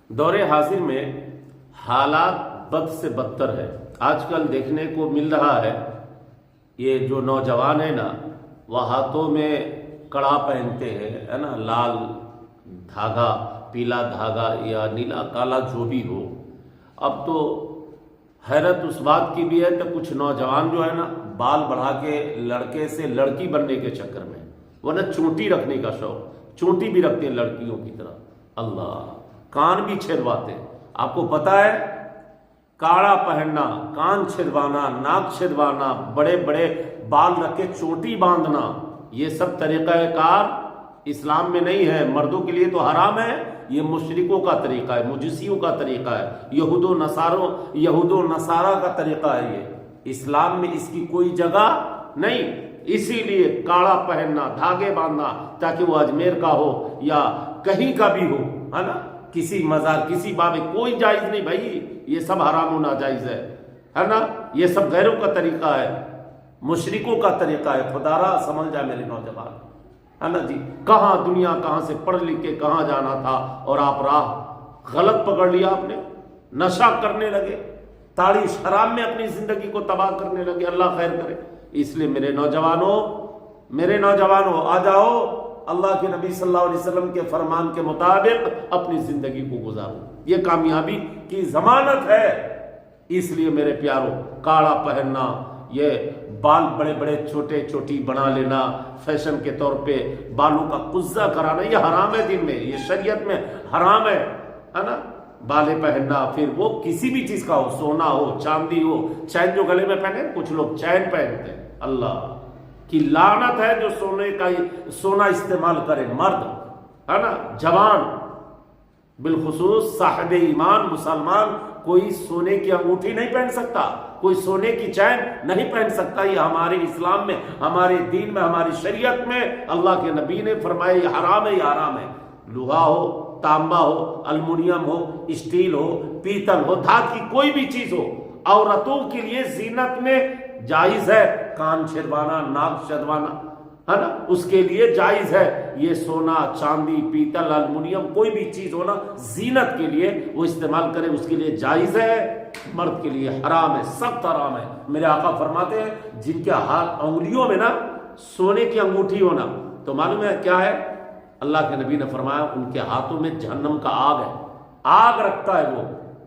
دور حاضر میں حالات بد سے بدتر ہے۔ آج کل دیکھنے کو مل رہا ہے یہ جو نوجوان ہیں نا، وہ ہاتھوں میں کڑا پہنتے ہیں، ہے نا، لال دھاگا، پیلا دھاگا یا نیلا کالا جو بھی ہو۔ اب تو حیرت اس بات کی بھی ہے کہ کچھ نوجوان جو ہے نا بال بڑھا کے لڑکے سے لڑکی بننے کے چکر میں، ورنہ چونٹی رکھنے کا شوق، چونٹی بھی رکھتے ہیں لڑکیوں کی طرح، اللہ، کان بھی چھدواتے ہیں۔ آپ کو پتا ہے کاڑا پہننا، کان چھدوانا، ناک چھدوانا، بڑے بڑے بال رکھ کے چوٹی باندھنا، یہ سب طریقہ کار اسلام میں نہیں ہے۔ مردوں کے لیے تو حرام ہے، یہ مشرکوں کا طریقہ ہے، مجوسیوں کا طریقہ ہے، یہود و نصارہ کا طریقہ ہے۔ یہ اسلام میں اس کی کوئی جگہ نہیں۔ اسی لیے کاڑا پہننا، دھاگے باندھنا، تاکہ وہ اجمیر کا ہو یا کہیں کا بھی ہو، ہے نا، کسی مزار، کسی بابے، کوئی جائز نہیں بھائی، یہ سب حرام و ناجائز ہے نا، یہ سب غیروں کا طریقہ ہے، مشرکوں کا طریقہ ہے۔ خدا را سمجھ جائے میرے نوجوان، ہے نا جی، کہاں دنیا کہاں سے پڑھ لکھ کے کہاں جانا تھا، اور آپ راہ غلط پکڑ لیا، آپ نے نشہ کرنے لگے، تاڑی شراب میں اپنی زندگی کو تباہ کرنے لگے۔ اللہ خیر کرے۔ اس لیے میرے نوجوانوں آ جاؤ، اللہ کے نبی صلی اللہ علیہ وسلم کے فرمان کے مطابق اپنی زندگی کو گزارو، یہ کامیابی کی ضمانت ہے۔ اس لیے میرے پیاروں، کاڑا پہننا، یہ بال بڑے بڑے چھوٹے چھوٹی بنا لینا، فیشن کے طور پہ بالوں کا قزہ کرانا، یہ حرام ہے دین میں، یہ شریعت میں حرام ہے نا۔ بالے پہننا، پھر وہ کسی بھی چیز کا ہو، سونا ہو، چاندی ہو، چین جو گلے میں پہنے، کچھ لوگ چین پہنتے ہیں، اللہ کی لعنت ہے جو سونا استعمال کرے، مرد، ہے نا، جوان، بالخصوص صاحب ایمان مسلمان کوئی سونے کی انگوٹھی نہیں پہن سکتا، کوئی سونے کی چین نہیں پہن سکتا۔ یہ ہمارے اسلام میں، ہمارے دین میں، ہماری شریعت میں اللہ کے نبی نے فرمایا یہ حرام ہے، یہ حرام ہے۔ لوہا ہو، تانبا ہو، المونیم ہو، اسٹیل ہو، پیتل ہو، دھات کی کوئی بھی چیز ہو، عورتوں کے لیے زینت میں جائز ہے، کان چھدوانا، ناک چھدوانا، ہے نا، اس کے لیے جائز ہے۔ یہ سونا، چاندی، پیتل، المونیم کوئی بھی چیز ہونا زینت کے لیے وہ استعمال کرے، اس کے لیے جائز ہے، مرد کے لیے حرام ہے، سخت حرام ہے۔ میرے آقا فرماتے ہیں جن کے ہاتھ انگلیوں میں نا سونے کی انگوٹھی ہونا، تو معلوم ہے کیا ہے؟ اللہ کے نبی نے فرمایا ان کے ہاتھوں میں جہنم کا آگ ہے، آگ رکھتا ہے وہ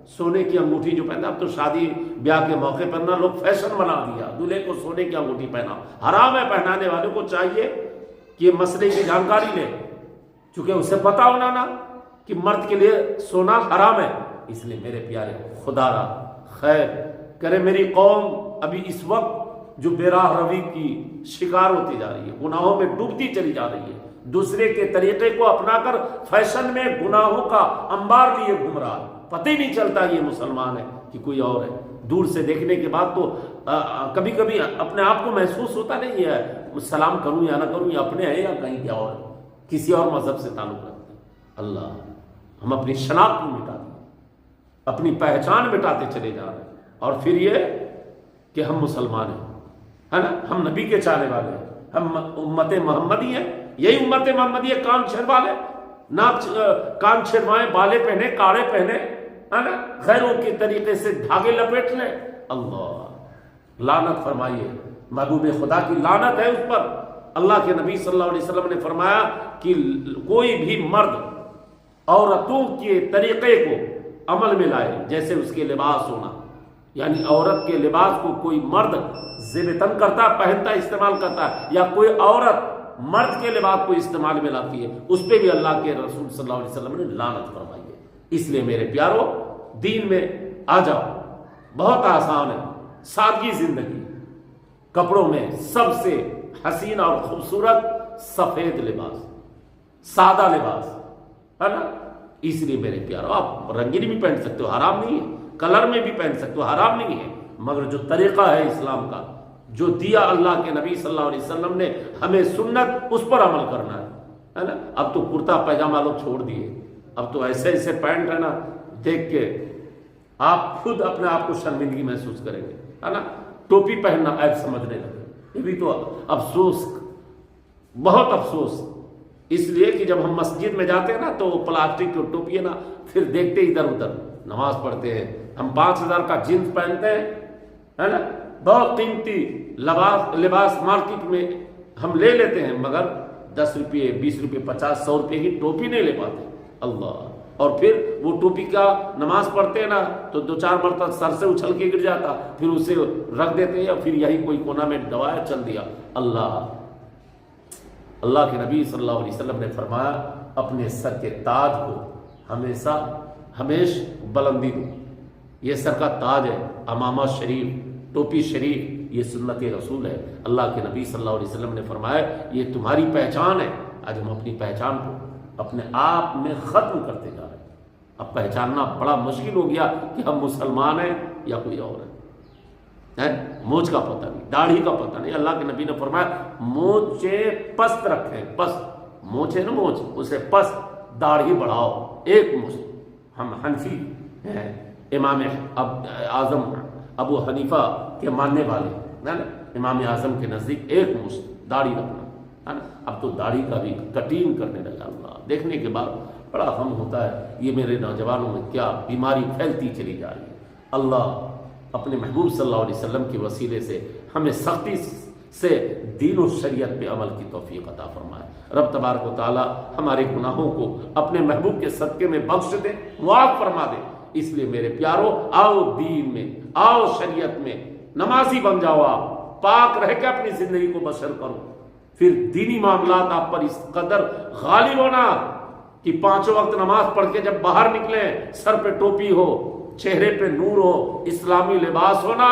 سونے کی انگوٹھی جو پہنا۔ اب تو شادی بیاہ کے موقع پر نا لوگ فیشن بنا دیا، دولہے کو سونے کی انگوٹھی پہنا، حرام ہے۔ پہنانے والوں کو چاہیے کہ یہ مسئلے کی جانکاری لے، چونکہ اسے پتا ہونا نا کہ مرد کے لیے سونا حرام ہے۔ اس لیے میرے پیارے، خدا را خیر کرے میری قوم ابھی اس وقت جو بے راہ روی کی شکار ہوتی جا رہی ہے، گناہوں میں ڈوبتی چلی جا رہی ہے، دوسرے کے طریقے کو اپنا کر فیشن میں گناہوں کا انبار لیے گھوم رہا ہے، پتہ ہی نہیں چلتا یہ مسلمان ہے کہ کوئی اور ہے۔ دور سے دیکھنے کے بعد تو کبھی کبھی اپنے آپ کو محسوس ہوتا نہیں ہے، سلام کروں یا نہ کروں، یہ اپنے ہیں یا کہیں کیا اور کسی اور مذہب سے تعلق رکھتے ہیں۔ اللہ، ہم اپنی شناخت کو مٹاتے ہیں، اپنی پہچان مٹاتے چلے جا رہے ہیں، اور پھر یہ کہ ہم مسلمان ہیں، ہے نا، ہم نبی کے چاہنے والے ہیں، ہم امت محمدی ہیں، یہی امت محمدی ہے، کان چھدوا لے، ناک کان چھدوائیں، بالے پہنے، کاڑے پہنے، ہے نا، غیروں کے طریقے سے دھاگے لپیٹ لیں، اللہ لعنت فرمائیے، محبوب خدا کی لعنت ہے اس پر۔ اللہ کے نبی صلی اللہ علیہ وسلم نے فرمایا کہ کوئی بھی مرد عورتوں کے طریقے کو عمل میں لائے، جیسے اس کے لباس ہونا، یعنی عورت کے لباس کو کوئی مرد زیب تن کرتا، پہنتا، استعمال کرتا ہے، یا کوئی عورت مرد کے لباس کو استعمال میں لاتی ہے، اس پہ بھی اللہ کے رسول صلی اللہ علیہ وسلم نے لعنت فرمائی ہے۔ اس لیے میرے پیاروں، دین میں آ جاؤ، بہت آسان ہے، سادگی زندگی، کپڑوں میں سب سے حسین اور خوبصورت سفید لباس، سادہ لباس، ہے نا۔ اس لیے میرے پیاروں، آپ رنگین بھی پہن سکتے ہو، حرام نہیں ہے، کلر میں بھی پہن سکتے ہو، حرام نہیں ہے، مگر جو طریقہ ہے اسلام کا، جو دیا اللہ کے نبی صلی اللہ علیہ وسلم نے ہمیں سنت، اس پر عمل کرنا ہے نا۔ اب تو کرتا پیجامہ لوگ چھوڑ دیے، اب تو ایسے ایسے پینٹ ہے نا، دیکھ کے آپ خود اپنے آپ کو شرمندگی محسوس کریں گے، ہے نا۔ ٹوپی پہننا عیب سمجھنے لگے، یہ بھی تو افسوس، بہت افسوس، اس لیے کہ جب ہم مسجد میں جاتے ہیں نا تو پلاسٹک کی ٹوپی ہے نا، پھر دیکھتے ادھر ادھر، نماز پڑھتے ہیں ہم 5,000 کا جینس پہنتے ہیں، ہے نا، بہت قیمتی لباس مارکیٹ میں ہم لے لیتے ہیں، مگر 10 روپے 20 روپے 50 100 روپے کی ٹوپی نہیں لے پاتے۔ اللہ، اور پھر وہ ٹوپی کا نماز پڑھتے ہیں نا تو 2-4 مرتبہ سر سے اچھل کے گر جاتا، پھر اسے رکھ دیتے ہیں، یا پھر یہی کوئی کونا میں دبایا چل دیا۔ اللہ کے نبی صلی اللہ علیہ وسلم نے فرمایا اپنے سر کے تاج کو ہمیشہ بلندی دو، یہ سر کا تاج ہے، امامہ شریف، ٹوپی شریف، یہ سنت رسول ہے۔ اللہ کے نبی صلی اللہ علیہ وسلم نے فرمایا یہ تمہاری پہچان ہے۔ آج ہم اپنی پہچان کو اپنے آپ میں ختم کرتے جا رہے ہیں۔ اب پہچاننا بڑا مشکل ہو گیا کہ ہم مسلمان ہیں یا کوئی اور ہے۔ مونچھ کا پتہ نہیں، داڑھی کا پتہ نہیں۔ اللہ کے نبی نے فرمایا مونچھیں پست رکھیں، پست مونچھ ہے نا، مونچھ اسے پست، داڑھی بڑھاؤ ایک مونچھ۔ ہم حنفی ہیں، امام اعظم ابو حنیفہ کے ماننے والے ہیں نا، امام اعظم کے نزدیک ایک مونچھ داڑھی رکھنا ہے نا۔ اب تو داڑھی کا بھی کٹنگ کرنے لگا۔ اللہ دیکھنے کے بعد بڑا غم ہوتا ہے، یہ میرے نوجوانوں میں کیا بیماری پھیلتی چلی جا رہی ہے۔ اللہ اپنے محبوب صلی اللہ علیہ وسلم کے وسیلے سے ہمیں سختی سے دین و شریعت پہ عمل کی توفیق عطا فرمائے۔ رب تبارک و تعالی ہمارے گناہوں کو اپنے محبوب کے صدقے میں بخش دے، معاف فرما دے۔ اس لیے میرے پیارو، آؤ دین میں، آؤ شریعت میں، نمازی بن جاؤ، آپ پاک رہ کے اپنی زندگی کو بسر کرو، پھر دینی معاملات آپ پر اس قدر غالب ہونا کہ 5 وقت نماز پڑھ کے جب باہر نکلیں، سر پہ ٹوپی ہو، چہرے پہ نور ہو، اسلامی لباس ہونا،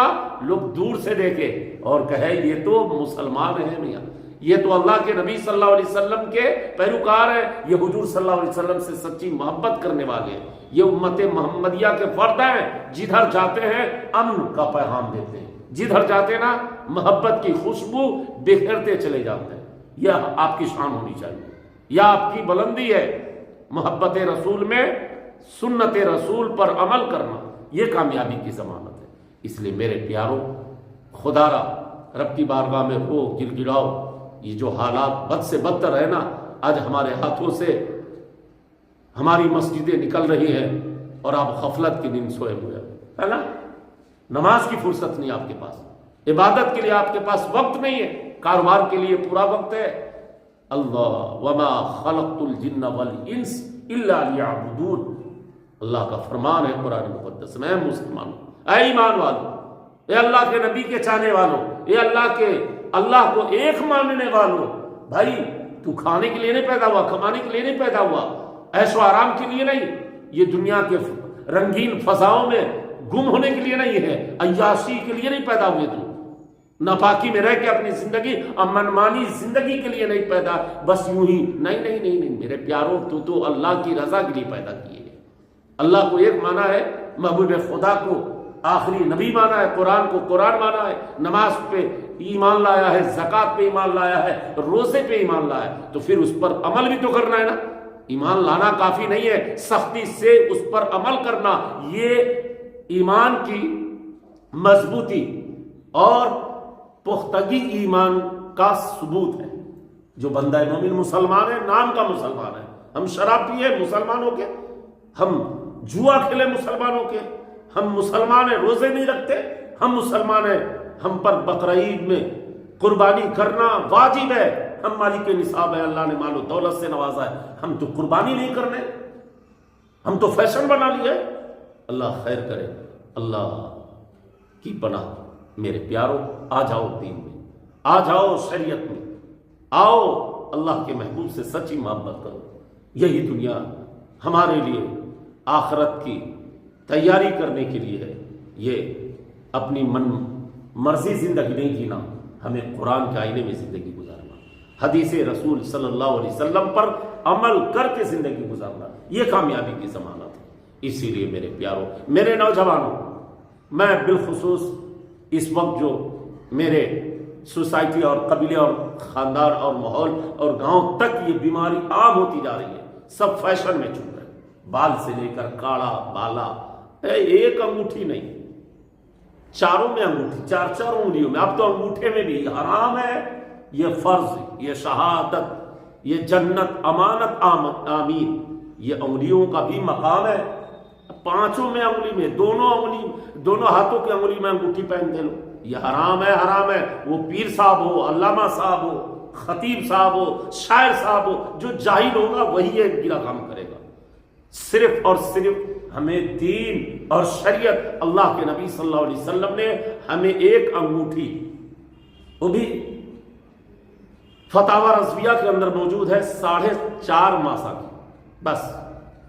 لوگ دور سے دیکھے اور کہے یہ تو مسلمان ہیں میاں، یہ تو اللہ کے نبی صلی اللہ علیہ وسلم کے پیروکار ہیں، یہ حضور صلی اللہ علیہ وسلم سے سچی محبت کرنے والے ہیں، یہ امت محمدیہ کے فرد ہیں، جدھر جاتے ہیں امن کا پیغام دیتے ہیں، جدھر جاتے ہیں نا محبت کی خوشبو بکھیرتے چلے جاتے ہیں۔ یہ آپ کی شان ہونی چاہیے، یہ آپ کی بلندی ہے۔ محبت رسول میں سنت رسول پر عمل کرنا یہ کامیابی کی ضمانت ہے۔ اس لیے میرے پیاروں، خدا را رب کی بارگاہ میں ہو گر گڑاؤ، یہ جو حالات بد سے بدتر ہے نا، آج ہمارے ہاتھوں سے ہماری مسجدیں نکل رہی ہیں اور آپ غفلت کی نیند سوئے ہوئے ہے نا، نماز کی فرصت نہیں آپ کے پاس، عبادت کے لیے آپ کے پاس وقت نہیں ہے، کاروبار کے لیے پورا وقت ہے۔ اللہ وما خلقت الجن والانس الا لیعبدون، اللہ کا فرمان ہے قرآن مقدس میں۔ مسلمان اے ایمان والو، اے اللہ کے نبی کے چاہنے والوں، اے اللہ کو ایک ماننے والوں، بھائی تو کھانے کے لیے نہیں پیدا ہوا، کمانے کے لیے نہیں پیدا ہوا، عیش و آرام کے لیے نہیں، یہ دنیا کے رنگین فضاؤں میں گم ہونے کے لیے نہیں ہے، عیاشی کے لیے نہیں پیدا ہوئے، تو ناپاکی میں رہ کے اپنی زندگی منمانی زندگی کے لیے نہیں پیدا، بس یوں ہی نہیں میرے پیاروں، تو اللہ کی رضا کے لیے پیدا کیے گئے۔ اللہ کو ایک مانا ہے، محبوب خدا کو آخری نبی مانا ہے، قرآن کو قرآن مانا ہے، نماز پہ ایمان لایا ہے، زکوٰۃ پہ ایمان لایا ہے، روزے پہ ایمان لایا ہے، تو پھر اس پر عمل بھی تو کرنا ہے نا۔ ایمان لانا کافی نہیں ہے، سختی سے اس پر عمل کرنا، یہ ایمان کی مضبوطی اور پختگی ایمان کا ثبوت ہے۔ جو بندہ مومن مسلمان ہے، نام کا مسلمان ہے، ہم شراب پیے مسلمانوں کے، ہم جوا کھیلے مسلمانوں کے، ہم مسلمان ہیں روزے نہیں رکھتے، ہم مسلمان ہیں، ہم پر بقرعید میں قربانی کرنا واجب ہے، ہم مالک نصاب ہے، اللہ نے مال و دولت سے نوازا ہے، ہم تو قربانی نہیں کرنے، ہم تو فیشن بنا لیا ہے۔ اللہ خیر کرے، اللہ کی پناہ۔ میرے پیاروں، آ جاؤ دین میں، آ جاؤ شریعت میں، آؤ اللہ کے محبوب سے سچی محبت کرو۔ یہی دنیا ہمارے لیے آخرت کی تیاری کرنے کے لیے ہے، یہ اپنی من مرضی زندگی نہیں جینا، ہمیں قرآن کے آئینے میں زندگی گزارنا، حدیث رسول صلی اللہ علیہ وسلم پر عمل کر کے زندگی گزارنا، یہ کامیابی کی ضمانت ہے۔ اسی لیے میرے پیاروں، میرے نوجوانوں، میں بالخصوص اس وقت جو میرے سوسائٹی اور قبیلے اور خاندان اور ماحول اور گاؤں تک یہ بیماری عام ہوتی جا رہی ہے، سب فیشن میں چھوٹ رہے ہیں، بال سے لے کر کاڑا بالا، ایک انگوٹھی نہیں، چاروں میں انگوٹھی، چار انگلیوں میں، اب تو انگوٹھے میں بھی حرام ہے، یہ فرض، یہ شہادت یہ جنت، امانت، آمین، یہ انگلیوں کا بھی مقام ہے۔ پانچوں میں انگلی میں، دونوں ہاتھوں کی انگلی میں انگوٹھی پہن دے لو، یہ حرام ہے، حرام ہے۔ وہ پیر صاحب ہو، علامہ صاحب ہو، خطیب صاحب ہو، شاعر صاحب ہو، جو جاہل ہوگا وہی یہ گرا کام کرے گا۔ صرف اور صرف ہمیں دین اور شریعت، اللہ کے نبی صلی اللہ علیہ وسلم نے ہمیں ایک انگوٹھی، وہ بھی فتاوی رضویہ کے اندر موجود ہے، 4.5 ماسا کی، بس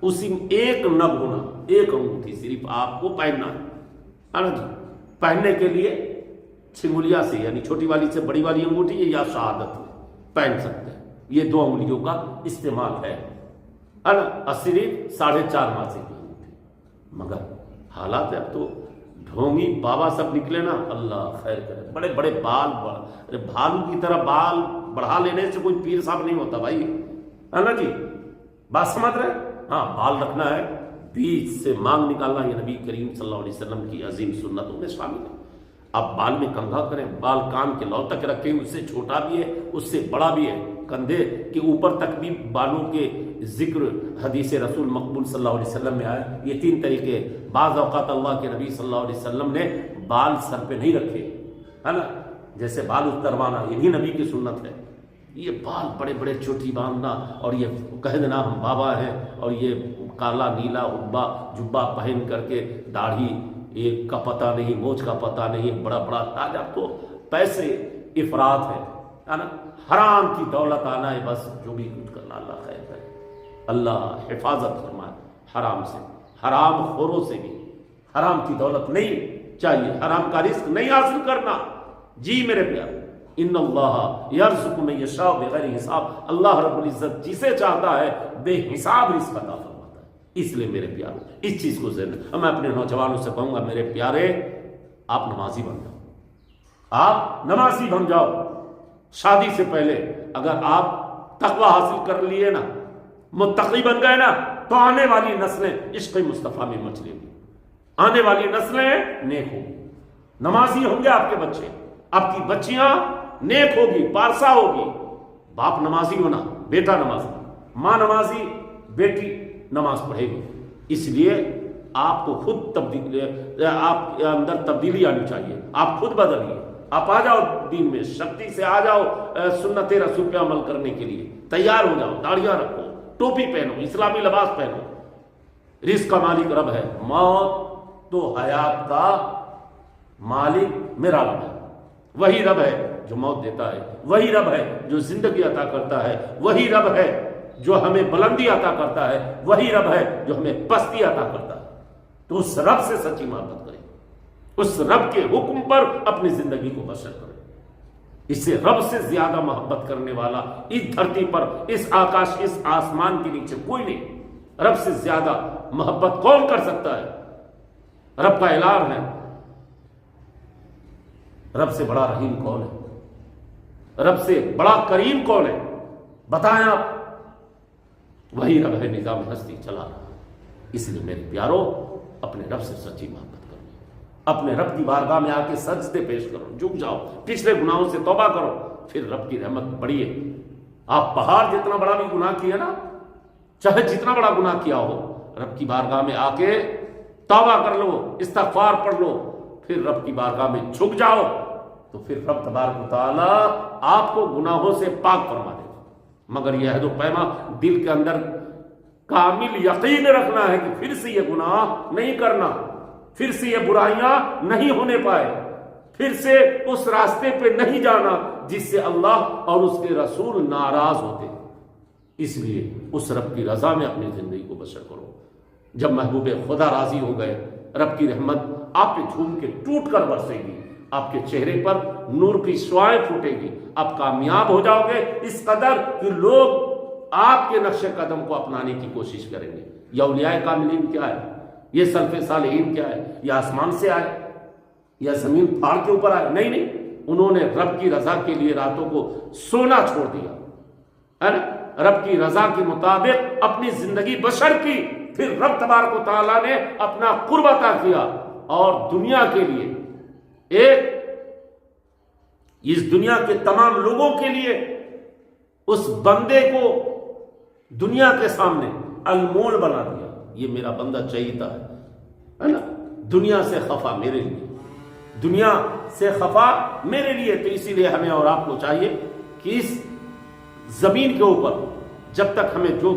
اسی میں ایک نگ ہونا، ایک انگوٹھی صرف آپ کو پہننا ہے نا جی۔ پہننے کے لیے چھنگولیا سے، یعنی چھوٹی والی سے بڑی والی انگوٹھی یا شہادت پہن سکتے ہیں، یہ 2 انگلیوں کا استعمال ہے نا، صرف 4.5 ماسے کی انگوٹھی۔ مگر حالات اب تو ڈھونگی بابا سب نکلے نا، اللہ خیر کرے، بڑے بڑے بال، بھالو کی طرح بال بڑھا لینے سے کوئی پیر صاحب نہیں ہوتا بھائی، ہے نا جی، بات سمجھ رہے؟ ہاں، بال رکھنا ہے، بیچ سے مانگ نکالنا، یہ نبی کریم صلی اللہ علیہ وسلم کی عظیم سنتوں میں شامل ہے۔ اب بال میں کنگھا کریں، بال کان کے لو تک رکھیں، اس سے چھوٹا بھی ہے، اس سے بڑا بھی ہے، کندھے کے اوپر تک بھی بالوں کے ذکر حدیث رسول مقبول صلی اللہ علیہ وسلم میں آئے۔ یہ 3 طریقے، بعض اوقات اللہ کے نبی صلی اللہ علیہ وسلم نے بال سر پہ نہیں رکھے، ہے نا، جیسے بال اتروانا، یہ بھی نبی کی سنت ہے۔ یہ بال بڑے بڑے چوٹی باندھنا اور یہ کہہ دینا ہم بابا ہیں، اور یہ کالا نیلا جبہ پہن کر کے، داڑھی ایک کا پتہ نہیں، موچھ کا پتہ نہیں، بڑا بڑا تاج، اب تو پیسے افراط ہے نا، حرام کی دولت آنا ہے، بس جو بھی کچھ کرنا، اللہ خیر کرے، اللہ حفاظت فرمائے حرام سے، حرام خوروں سے بھی۔ حرام کی دولت نہیں چاہیے، حرام کا رزق نہیں حاصل کرنا جی میرے پیارے۔ ان اللہ یرزق من یشاء بغیر حساب، اللہ رب العزت جسے چاہتا ہے بے حساب رزق عطا فرماتا ہے۔ اس لیے میرے پیارے اس چیز کو ذہن میں، میں اپنے نوجوانوں سے کہوں گا، میرے پیارے آپ نمازی بن جاؤ، آپ نمازی بن جاؤ۔ شادی سے پہلے اگر آپ تقوی حاصل کر لیے نا، متقی بن گئے نا، تو آنے والی نسلیں عشق مصطفیٰ میں مچ لیں گی، آنے والی نسلیں نیک ہوگی، نمازی ہوں گے آپ کے بچے، آپ کی بچیاں نیک ہوگی، پارسا ہوگی۔ باپ نمازی ہونا، بیٹا نمازی، ماں نمازی، بیٹی نماز پڑھے گی۔ اس لیے آپ کو خود آپ کے اندر تبدیلی آنی چاہیے، آپ خود بدلیے، آپ آ جاؤ دین میں، شکتی سے آ جاؤ سنت رسول پہ عمل کرنے کے لیے تیار ہو جاؤ، داڑیاں رکھو، ٹوپی پہنو، اسلامی لباس پہنو۔ رزق کا مالک رب ہے، موت تو حیات کا مالک میرا رب ہے، وہی رب ہے جو موت دیتا ہے، وہی رب ہے جو زندگی عطا کرتا ہے، وہی رب ہے جو ہمیں بلندی عطا کرتا ہے، وہی رب ہے جو ہمیں پستی عطا کرتا ہے۔ تو اس رب سے سچی محبت کریں، اس رب کے حکم پر اپنی زندگی کو بسر کریں۔ اس سے رب سے زیادہ محبت کرنے والا اس دھرتی پر، اس آکاش، اس آسمان کے نیچے کوئی نہیں۔ رب سے زیادہ محبت کون کر سکتا ہے؟ رب کا اعلان ہے، رب سے بڑا رحیم کون ہے؟ رب سے بڑا کریم کون ہے؟ بتائیں آپ، وہی رب ہے نظام ہستی چلا رہا۔ اس لیے میرے پیارو اپنے رب سے سچی محبت کرو، اپنے رب کی بارگاہ میں آ کے سجدے پیش کرو، جھک جاؤ، پچھلے گناہوں سے توبہ کرو، پھر رب کی رحمت بڑی ہے۔ آپ پہاڑ جتنا بڑا بھی گناہ کیا نا، چاہے جتنا بڑا گناہ کیا ہو، رب کی بارگاہ میں آ کے توبہ کر لو، استغفار پڑھ لو، پھر رب کی بارگاہ میں جھک جاؤ، تو پھر رب تبارک و تعالیٰ آپ کو گناہوں سے پاک فرما دے گا۔ مگر یہ عہد و پیما دل کے اندر کامل یقین رکھنا ہے کہ پھر سے یہ گناہ نہیں کرنا، پھر سے یہ برائیاں نہیں ہونے پائے، پھر سے اس راستے پہ نہیں جانا جس سے اللہ اور اس کے رسول ناراض ہوتے ہیں۔ اس لیے اس رب کی رضا میں اپنی زندگی کو بسر کرو۔ جب محبوب خدا راضی ہو گئے، رب کی رحمت آپ پہ جھوم کے ٹوٹ کر برسے گی، آپ کے چہرے پر نور کی شعائیں پھوٹے گی، آپ کامیاب ہو جاؤ گے اس قدر کہ لوگ آپ کے نقش قدم کو اپنانے کی کوشش کریں گے۔ یہ اولیاء کاملین کیا ہے؟ یہ سلف صالحین کیا ہے؟ یہ آسمان سے آئے یا زمین پہاڑ کے اوپر آئے؟ نہیں نہیں، انہوں نے رب کی رضا کے لیے راتوں کو سونا چھوڑ دیا ہے نا، رب کی رضا کے مطابق اپنی زندگی بسر کی، پھر رب تبارک و تعالیٰ نے اپنا قرب عطا کیا، اور دنیا کے لیے ایک، اس دنیا کے تمام لوگوں کے لیے اس بندے کو دنیا کے سامنے انمول بنا دیا. یہ میرا بندہ چہیتا ہے نا, دنیا سے خفا میرے لیے, دنیا سے خفا میرے لیے. تو اسی لیے ہمیں اور آپ کو چاہیے کہ اس زمین کے اوپر جب تک ہمیں جو